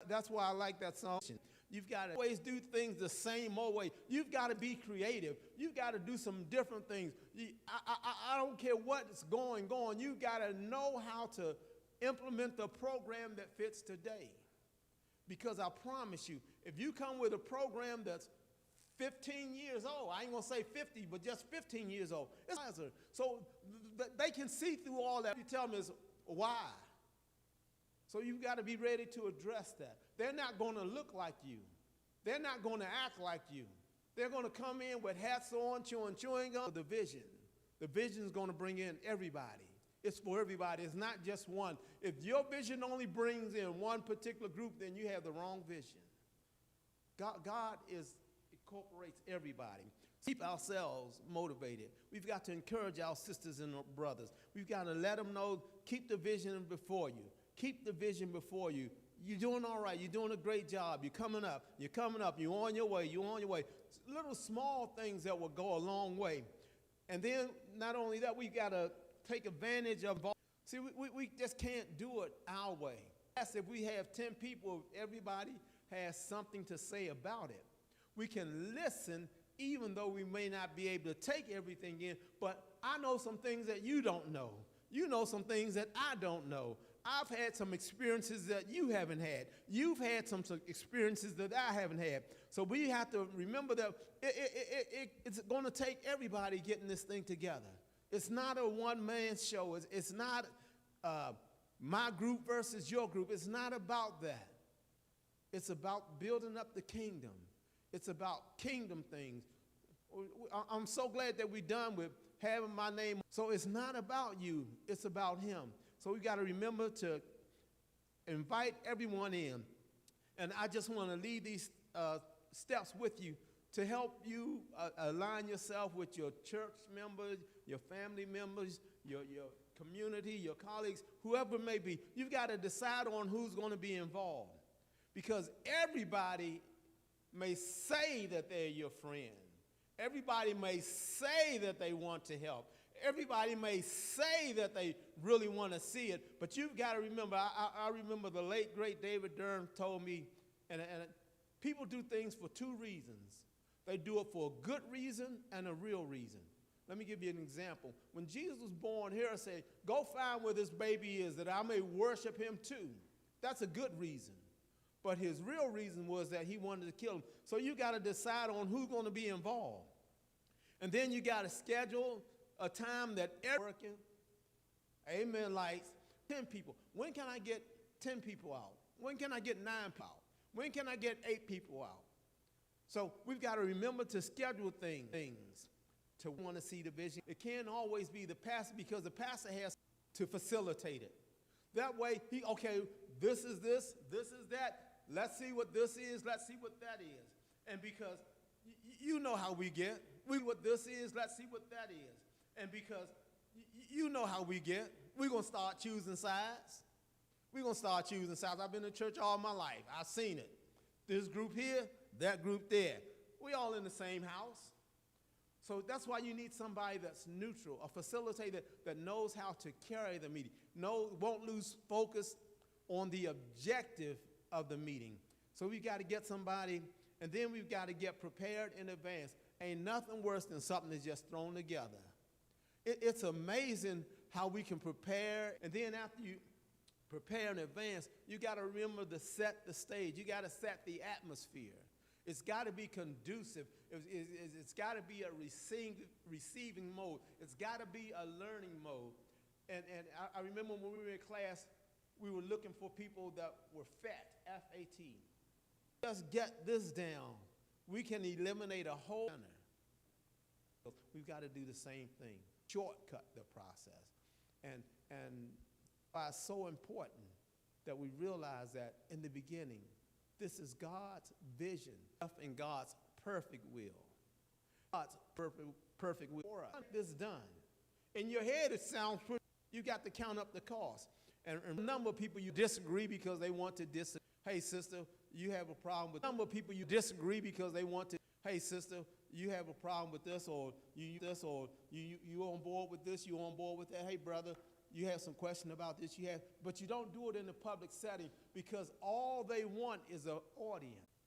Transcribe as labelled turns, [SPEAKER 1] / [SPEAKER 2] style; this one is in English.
[SPEAKER 1] That's why I like that song. You've got to always do things the same old way. You've got to be creative. You've got to do some different things. I don't care what's going on. You've got to know how to implement the program that fits today. Because I promise you, if you come with a program that's 15 years old, I ain't going to say 50, but just 15 years old, it's so they can see through all that. You tell them is why. So you've got to be ready to address that. They're not going to look like you. They're not going to act like you. They're going to come in with hats on, chewing gum. The vision. The vision is going to bring in everybody. It's for everybody. It's not just one. If your vision only brings in one particular group, then you have the wrong vision. God incorporates everybody. Keep ourselves motivated. We've got to encourage our sisters and brothers. We've got to let them know, keep the vision before you. Keep the vision before you. You're doing all right. You're doing a great job. You're coming up. You're coming up. You're on your way. You're on your way. Little small things that will go a long way. And then not only that, we've got to take advantage of. See, we just can't do it our way. Yes, if we have 10 people, everybody has something to say about it. We can listen even though we may not be able to take everything in, but I know some things that you don't know. You know some things that I don't know. I've had some experiences that you haven't had. You've had some experiences that I haven't had. So we have to remember that it's going to take everybody getting this thing together. It's not a one-man show. It's not my group versus your group. It's not about that. It's about building up the kingdom. It's about kingdom things. I'm so glad that we're done with having my name. So it's not about you. It's about him. So we got to remember to invite everyone in. And I just want to leave these steps with you to help you align yourself with your church members, your family members, your community, your colleagues, whoever it may be. You've got to decide on who's going to be involved. Because everybody may say that they're your friend. Everybody may say that they want to help. Everybody may say that they really want to see it, but you've got to remember, I remember the late, great David Durham told me, and people do things for two reasons. They do it for a good reason and a real reason. Let me give you an example. When Jesus was born, here I say, go find where this baby is that I may worship him too. That's a good reason. But his real reason was that he wanted to kill him. So you got to decide on who's going to be involved. And then you got to schedule a time that everyone's working. Amen. Like 10 people. When can I get 10 people out? When can I get 9 people out? When can I get 8 people out? So we've got to remember to schedule things to want to see the vision. It can't always be the pastor because the pastor has to facilitate it. That way, this is this is that. Let's see what this is. Let's see what that is. And because you know how we get. What this is, let's see what that is. And because you know how we get, we're going to start choosing sides. We're going to start choosing sides. I've been in church all my life. I've seen it. This group here, that group there. We all in the same house. So that's why you need somebody that's neutral, a facilitator that knows how to carry the meeting, won't lose focus on the objective of the meeting. So we've got to get somebody, and then we've got to get prepared in advance. Ain't nothing worse than something that's just thrown together. It's amazing how we can prepare, and then after you prepare in advance, you got to remember to set the stage. You got to set the atmosphere. It's got to be conducive. It's got to be a receiving mode. It's got to be a learning mode. And I remember when we were in class, we were looking for people that were fat, F-A-T. Just get this down. We can eliminate a whole center. We've got to do the same thing. Shortcut the process. And why it's so important that we realize that in the beginning, this is God's vision and God's perfect will. God's perfect will for us. This done. In your head, it sounds pretty. You got to count up the cost. And a number of people you disagree because they want to disagree. Hey, sister, you have a problem with. A number of people you disagree because they want to. Hey, sister, you have a problem with this, or you on board with this, you on board with that. Hey, brother, you have some question about this, but you don't do it in a public setting because all they want is an audience.